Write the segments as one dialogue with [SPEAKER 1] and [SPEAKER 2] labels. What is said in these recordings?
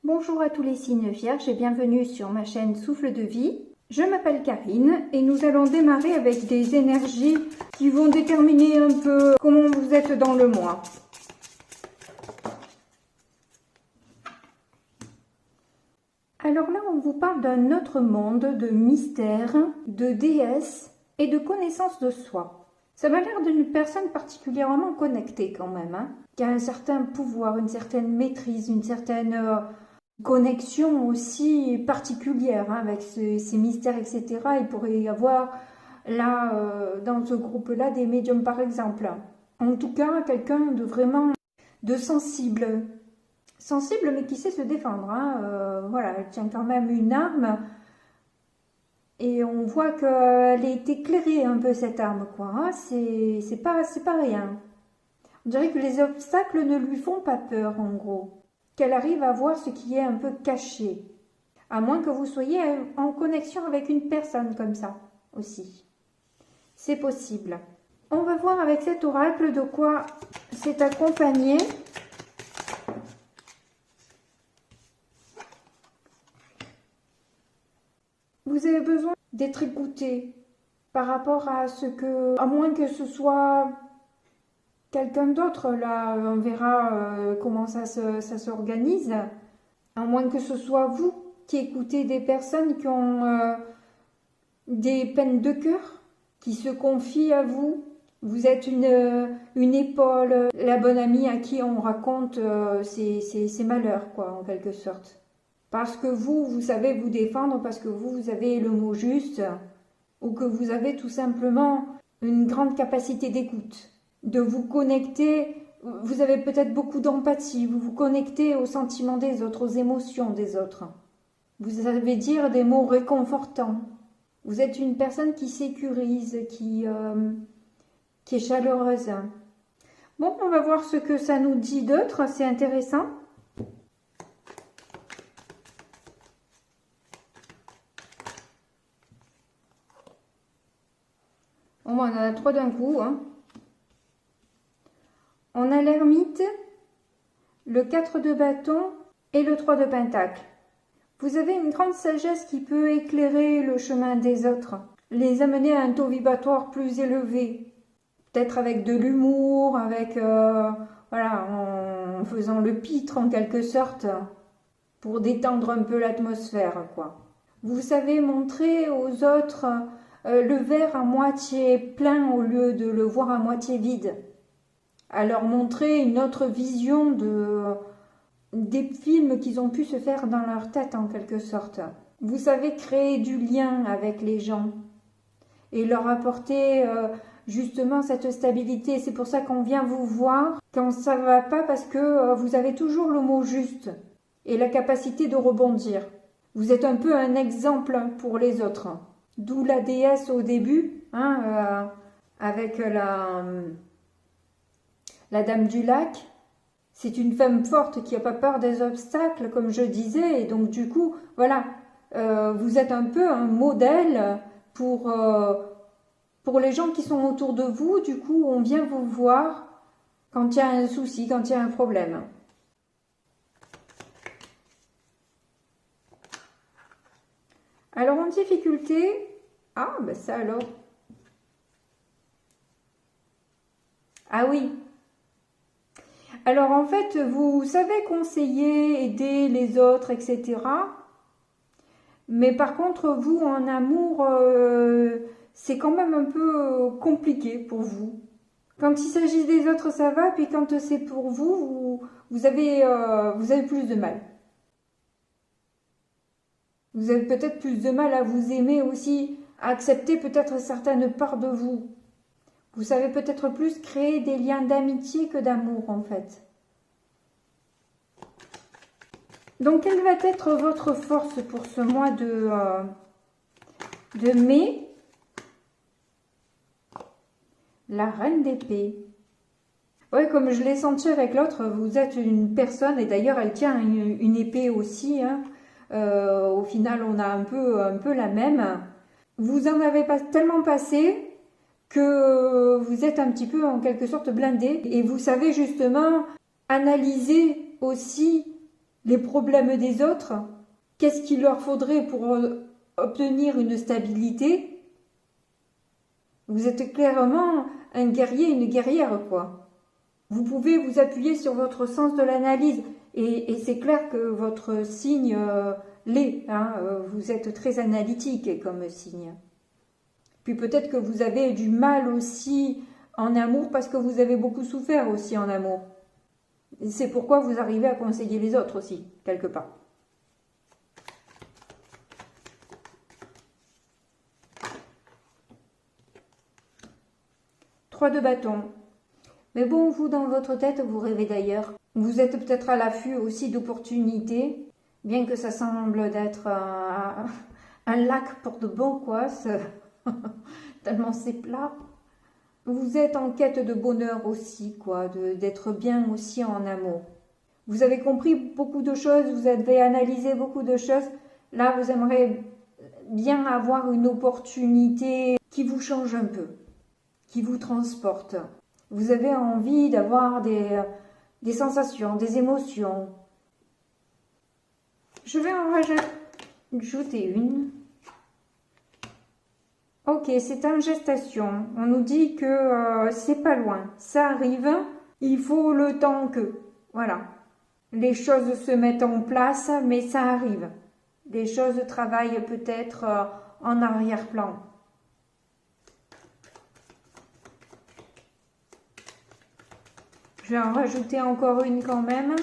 [SPEAKER 1] Bonjour à tous les signes vierges et bienvenue sur ma chaîne Souffle de vie. Je m'appelle Karine et nous allons démarrer avec des énergies qui vont déterminer un peu comment vous êtes dans le mois. Alors là, on vous parle d'un autre monde de mystère, de déesse et de connaissance de soi. Ça m'a l'air d'une personne particulièrement connectée quand même, qui a un certain pouvoir, une certaine maîtrise, une certaine connexion aussi particulière avec ces mystères, etc. Il pourrait y avoir là, dans ce groupe-là, des médiums par exemple. En tout cas, quelqu'un de vraiment de sensible, mais qui sait se défendre. Voilà, elle tient quand même une arme et on voit qu'elle est éclairée un peu cette arme, quoi. C'est pas rien. On dirait que les obstacles ne lui font pas peur, en gros. Qu'elle arrive à voir ce qui est un peu caché. À moins que vous soyez en connexion avec une personne comme ça aussi. C'est possible. On va voir avec cet oracle de quoi c'est accompagné. Vous avez besoin d'être écouté par rapport à ce que... À moins que ce soit quelqu'un d'autre, là, on verra comment ça s'organise. À moins que ce soit vous qui écoutez des personnes qui ont des peines de cœur, qui se confient à vous. Vous êtes une épaule, la bonne amie à qui on raconte ses malheurs, quoi, en quelque sorte. Parce que vous savez vous défendre, parce que vous avez le mot juste, ou que vous avez tout simplement une grande capacité d'écoute, de vous connecter. Vous avez peut-être beaucoup d'empathie, vous vous connectez aux sentiments des autres, aux émotions des autres. Vous savez dire des mots réconfortants. Vous êtes une personne qui sécurise, qui est chaleureuse. Bon, on va voir ce que ça nous dit d'autre, c'est intéressant. Bon, on en a 3 d'un coup. On a l'ermite, le 4 de bâton et le 3 de pentacle. Vous avez une grande sagesse qui peut éclairer le chemin des autres, les amener à un taux vibratoire plus élevé. Peut-être avec de l'humour, avec voilà, en faisant le pitre en quelque sorte, pour détendre un peu l'atmosphère, quoi. Vous savez montrer aux autres le verre à moitié plein au lieu de le voir à moitié vide. À leur montrer une autre vision des films qu'ils ont pu se faire dans leur tête en quelque sorte. Vous savez créer du lien avec les gens et leur apporter justement cette stabilité. C'est pour ça qu'on vient vous voir quand ça ne va pas, parce que vous avez toujours le mot juste et la capacité de rebondir. Vous êtes un peu un exemple pour les autres. D'où la déesse au début, avec la dame du lac. C'est une femme forte qui n'a pas peur des obstacles, comme je disais. Et donc, du coup, voilà, vous êtes un peu un modèle pour les gens qui sont autour de vous. Du coup, on vient vous voir quand il y a un souci, quand il y a un problème. Alors, en difficulté... Ah, ben ça alors... Ah oui. Alors en fait, vous savez conseiller, aider les autres, etc. Mais par contre, vous, en amour, c'est quand même un peu compliqué pour vous. Quand il s'agit des autres, ça va. Puis quand c'est pour vous, vous avez plus de mal. Vous avez peut-être plus de mal à vous aimer aussi, à accepter peut-être certaines parts de vous. Vous savez peut-être plus créer des liens d'amitié que d'amour, en fait. Donc, quelle va être votre force pour ce mois de mai? La reine d'épée. Oui, comme je l'ai senti avec l'autre, vous êtes une personne, et d'ailleurs, elle tient une épée aussi. Au final, on a un peu la même. Vous en avez pas tellement passé que vous êtes un petit peu en quelque sorte blindé et vous savez justement analyser aussi les problèmes des autres, qu'est-ce qu'il leur faudrait pour obtenir une stabilité. Vous êtes clairement un guerrier, une guerrière, quoi. Vous pouvez vous appuyer sur votre sens de l'analyse, et c'est clair que votre signe l'est, hein, vous êtes très analytique comme signe. Puis peut-être que vous avez du mal aussi en amour parce que vous avez beaucoup souffert aussi en amour. C'est pourquoi vous arrivez à conseiller les autres aussi, quelque part. Trois de bâton. Mais bon, vous, dans votre tête, vous rêvez d'ailleurs. Vous êtes peut-être à l'affût aussi d'opportunités, bien que ça semble d'être un lac pour de bon, quoi, tellement c'est plat. Vous êtes en quête de bonheur aussi, quoi, d'être bien aussi en amour. Vous avez compris beaucoup de choses, vous avez analysé beaucoup de choses. Là, vous aimeriez bien avoir une opportunité qui vous change un peu, qui vous transporte. Vous avez envie d'avoir des sensations, des émotions. Je vais en rajouter une. Ok, c'est en gestation. On nous dit que c'est pas loin. Ça arrive, il faut le temps que. Voilà. Les choses se mettent en place, mais ça arrive. Les choses travaillent peut-être en arrière-plan. Je vais en rajouter encore une quand même.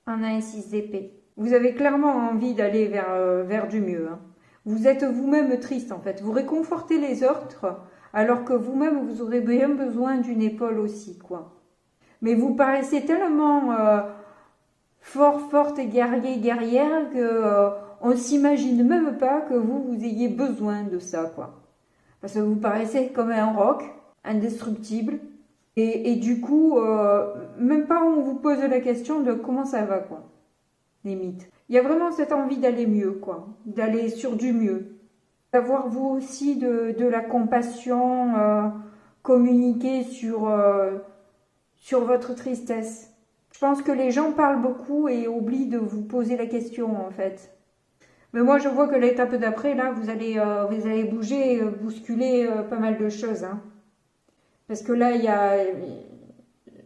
[SPEAKER 1] On a un 6 d'épée. Vous avez clairement envie d'aller vers du mieux. Hein. Vous êtes vous-même triste en fait. Vous réconfortez les autres alors que vous-même vous aurez bien besoin d'une épaule aussi, quoi. Mais vous paraissez tellement forte et guerrier, guerrière que on s'imagine même pas que vous ayez besoin de ça, quoi. Parce que vous paraissez comme un roc, indestructible. Et du coup, même pas on vous pose la question de comment ça va, quoi. Limite. Il y a vraiment cette envie d'aller mieux, quoi. D'aller sur du mieux. D'avoir vous aussi de la compassion, communiquer sur votre tristesse. Je pense que les gens parlent beaucoup et oublient de vous poser la question, en fait. Mais moi, je vois que l'étape d'après, là, vous allez bouger, bousculer pas mal de choses. Hein. Parce que là,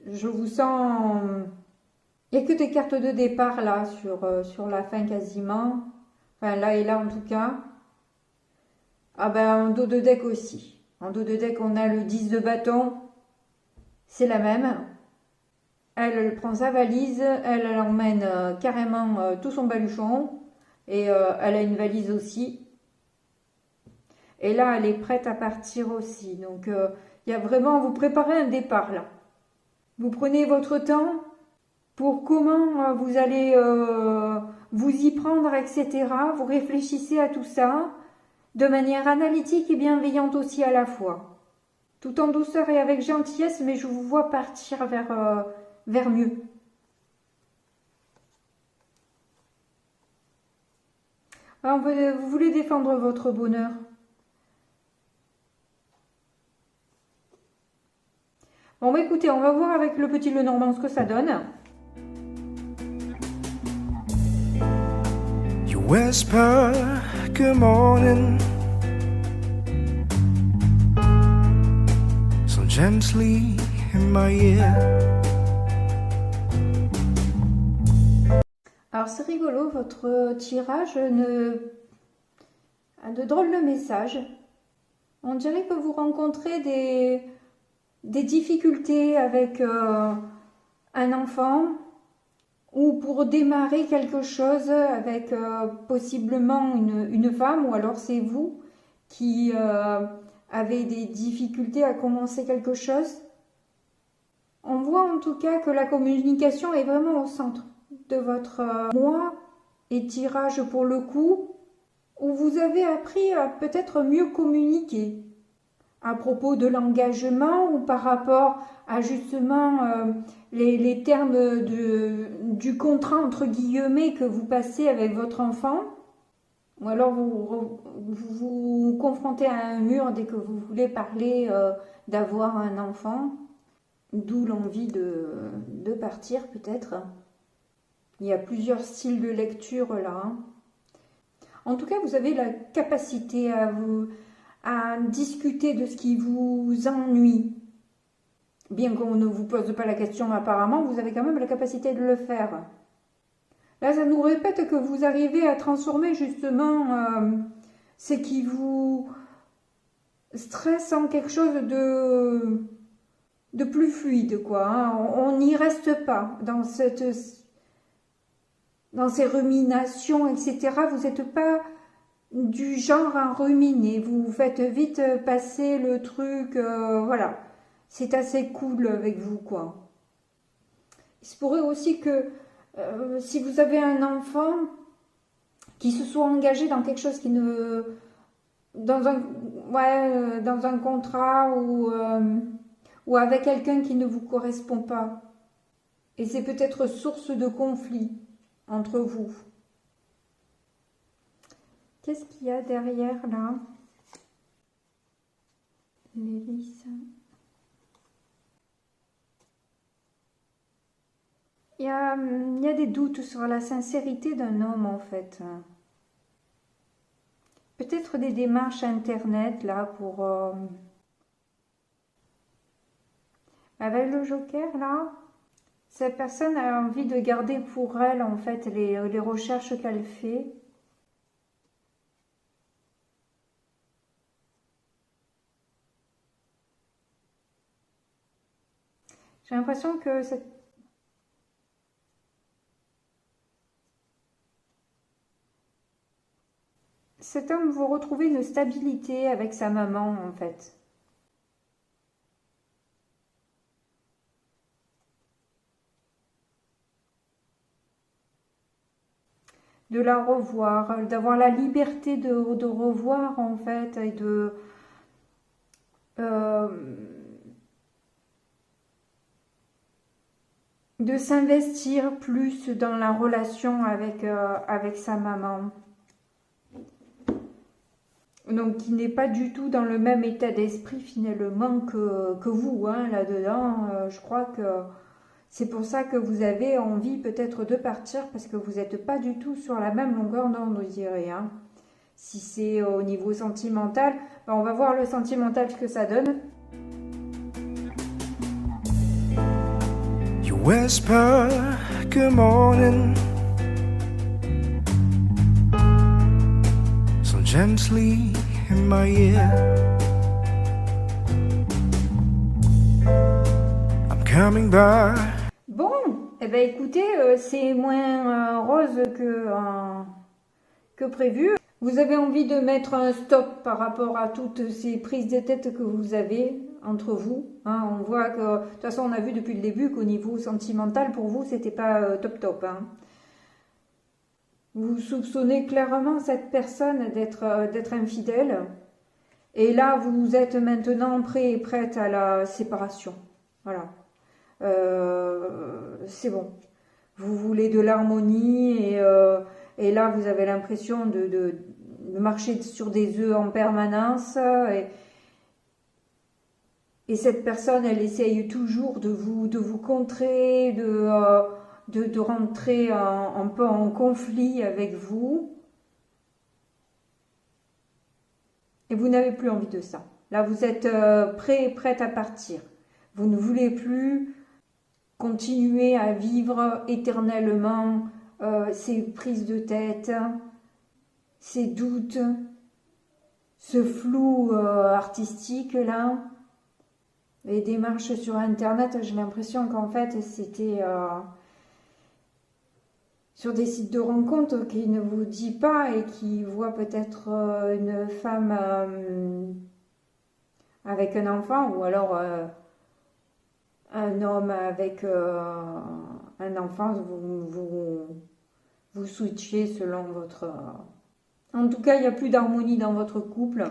[SPEAKER 1] je vous sens... Il n'y a que des cartes de départ, là, sur la fin quasiment. Enfin, là et là, en tout cas. Ah ben, en dos de deck aussi. En dos de deck, on a le 10 de bâton. C'est la même. Elle prend sa valise, elle emmène carrément tout son baluchon. Et elle a une valise aussi. Et là, elle est prête à partir aussi. Donc, il y a vraiment, vous préparez un départ là. Vous prenez votre temps pour comment vous allez vous y prendre, etc. Vous réfléchissez à tout ça de manière analytique et bienveillante aussi à la fois. Tout en douceur et avec gentillesse, mais je vous vois partir vers mieux. Alors, vous voulez défendre votre bonheur. Bon, bah, écoutez, on va voir avec le petit Lenormand ce que ça donne. You whisper, good morning, so gently in my ear. Alors c'est rigolo, votre tirage a de drôles de messages. On dirait que vous rencontrez des difficultés avec un enfant ou pour démarrer quelque chose avec possiblement une femme, ou alors c'est vous qui avez des difficultés à commencer quelque chose. On voit en tout cas que la communication est vraiment au centre de votre moi et tirage pour le coup, où vous avez appris à peut-être mieux communiquer à propos de l'engagement ou par rapport à justement les termes du contrat entre guillemets que vous passez avec votre enfant, ou alors vous vous confrontez à un mur dès que vous voulez parler d'avoir un enfant. D'où l'envie de partir peut-être. Il y a plusieurs styles de lecture là. Hein. En tout cas, vous avez la capacité à discuter de ce qui vous ennuie. Bien qu'on ne vous pose pas la question apparemment, vous avez quand même la capacité de le faire. Là, ça nous répète que vous arrivez à transformer justement ce qui vous stresse en quelque chose de plus fluide, quoi. Hein. On n'y reste pas dans ces ruminations, etc. Vous n'êtes pas du genre à ruminer. Vous faites vite passer le truc, voilà. C'est assez cool avec vous, quoi. Il se pourrait aussi que si vous avez un enfant qui se soit engagé dans quelque chose qui ne... dans un contrat ou avec quelqu'un qui ne vous correspond pas. Et c'est peut-être source de conflit entre vous. Qu'est-ce qu'il y a derrière, là? L'hélice. Il y a des doutes sur la sincérité d'un homme, en fait. Peut-être des démarches internet, là, pour... Avec le joker, là, cette personne a envie de garder pour elle, en fait, les recherches qu'elle fait. J'ai l'impression que cet homme veut retrouver une stabilité avec sa maman, en fait. De la revoir, d'avoir la liberté de revoir, en fait, et de s'investir plus dans la relation avec sa maman. Donc, qui n'est pas du tout dans le même état d'esprit finalement que vous, hein, là-dedans. Je crois que c'est pour ça que vous avez envie peut-être de partir, parce que vous n'êtes pas du tout sur la même longueur d'onde, je dirais. Hein. Si c'est au niveau sentimental, ben on va voir le sentimental ce que ça donne.
[SPEAKER 2] You whisper good morning so gently in my ear. I'm coming back.
[SPEAKER 1] Bon, eh ben écoutez, c'est moins rose que prévu. Vous avez envie de mettre un stop par rapport à toutes ces prises de tête que vous avez entre vous. Hein, on voit que, de toute façon, on a vu depuis le début qu'au niveau sentimental, pour vous, c'était pas top. Hein. Vous soupçonnez clairement cette personne d'être infidèle. Et là, vous êtes maintenant prêt et prête à la séparation. Voilà. C'est bon. Vous voulez de l'harmonie et là, vous avez l'impression de marcher sur des œufs en permanence. Et cette personne, elle essaye toujours de vous contrer, de rentrer un peu en conflit avec vous. Et vous n'avez plus envie de ça. Là, vous êtes prêt et prête à partir. Vous ne voulez plus continuer à vivre éternellement ces prises de tête, ces doutes, ce flou artistique là. Les démarches sur internet, j'ai l'impression qu'en fait c'était sur des sites de rencontres qui ne vous dit pas et qui voit peut-être une femme avec un enfant ou alors un homme avec un enfant, vous switchez selon votre... En tout cas, il n'y a plus d'harmonie dans votre couple,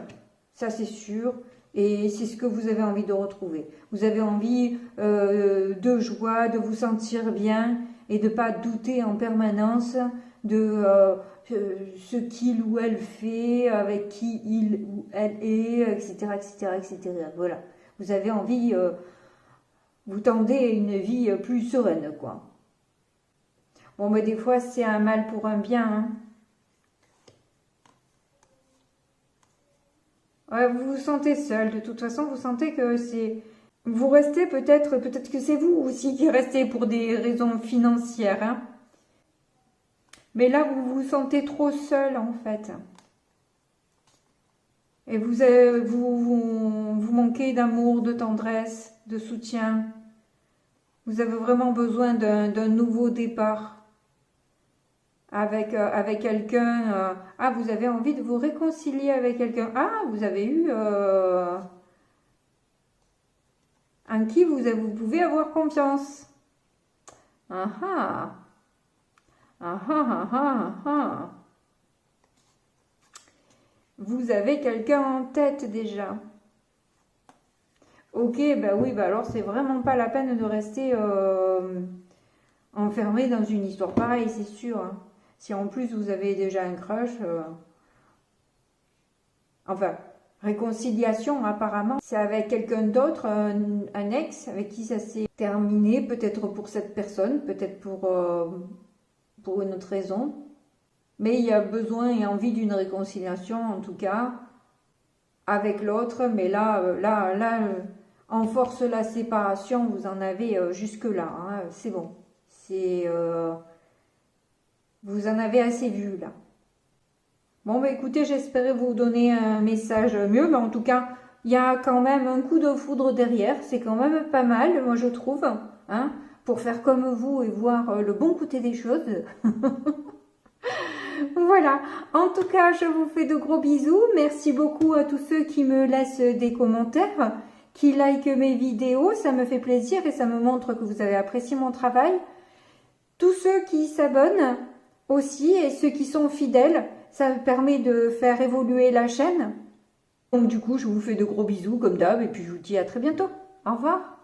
[SPEAKER 1] ça c'est sûr, et c'est ce que vous avez envie de retrouver. Vous avez envie de joie, de vous sentir bien et de ne pas douter en permanence de ce qu'il ou elle fait, avec qui il ou elle est, etc., etc., etc. Voilà. Vous avez envie vous tendez à une vie plus sereine, quoi. Bon, mais des fois, c'est un mal pour un bien, hein. Ouais, vous vous sentez seul, de toute façon, vous sentez que c'est... Vous restez peut-être que c'est vous aussi qui restez pour des raisons financières, hein. Mais là, vous vous sentez trop seul, en fait. Et vous manquez d'amour, de tendresse, de soutien. Vous avez vraiment besoin d'un nouveau départ avec quelqu'un. Ah, vous avez envie de vous réconcilier avec quelqu'un. Ah, vous avez eu en qui vous pouvez avoir confiance. Ah ah. Ah ah ah ah ah. Vous avez quelqu'un en tête déjà. Ok, bah oui, bah alors c'est vraiment pas la peine de rester enfermé dans une histoire pareille, c'est sûr, hein. Si en plus vous avez déjà un crush, enfin, réconciliation apparemment, c'est avec quelqu'un d'autre, un ex avec qui ça s'est terminé, peut-être pour cette personne, peut-être pour une autre raison. Mais il y a besoin et envie d'une réconciliation, en tout cas, avec l'autre. Mais là, en force la séparation, vous en avez jusque-là, hein, c'est bon. Vous en avez assez vu, là. Bon, bah écoutez, j'espérais vous donner un message mieux. Mais en tout cas, il y a quand même un coup de foudre derrière. C'est quand même pas mal, moi je trouve, hein, pour faire comme vous et voir le bon côté des choses. Voilà, en tout cas, je vous fais de gros bisous. Merci beaucoup à tous ceux qui me laissent des commentaires, qui likent mes vidéos. Ça me fait plaisir et ça me montre que vous avez apprécié mon travail. Tous ceux qui s'abonnent aussi et ceux qui sont fidèles, ça me permet de faire évoluer la chaîne. Donc du coup, je vous fais de gros bisous comme d'hab et puis je vous dis à très bientôt. Au revoir.